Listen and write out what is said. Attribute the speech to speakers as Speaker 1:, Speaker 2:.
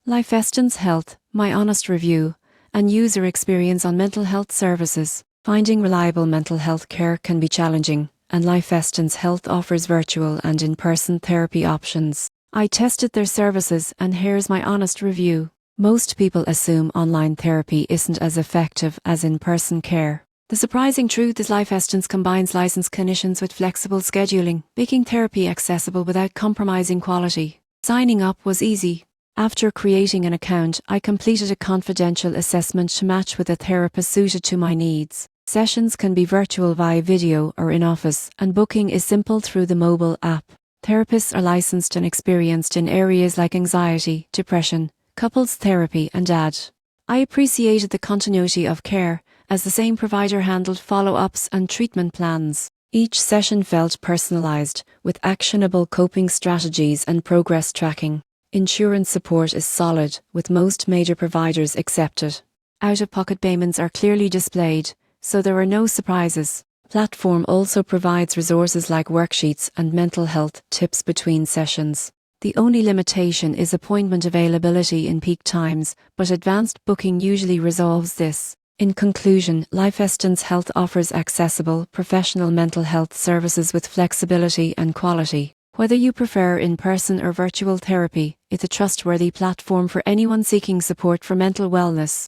Speaker 1: LifeStance Health, my honest review, and user experience on mental health services. Finding reliable mental health care can be challenging, and LifeStance Health offers virtual and in-person therapy options. I tested their services, and here's my honest review. Most people assume online therapy isn't as effective as in-person care. The surprising truth is LifeStance combines licensed clinicians with flexible scheduling, making therapy accessible without compromising quality. Signing up was easy. After creating an account, I completed a confidential assessment to match with a therapist suited to my needs. Sessions can be virtual via video or in-office, and booking is simple through the mobile app. Therapists are licensed and experienced in areas like anxiety, depression, couples therapy and AD. I appreciated the continuity of care, as the same provider handled follow-ups and treatment plans. Each session felt personalised, with actionable coping strategies and progress tracking. Insurance support is solid, with most major providers accepted. Out-of-pocket payments are clearly displayed, so there are no surprises. Platform also provides resources like worksheets and mental health tips between sessions. The only limitation is appointment availability in peak times, but advanced booking usually resolves this. In conclusion, LifeStance Health offers accessible, professional mental health services with flexibility and quality. Whether you prefer in-person or virtual therapy, it's a trustworthy platform for anyone seeking support for mental wellness.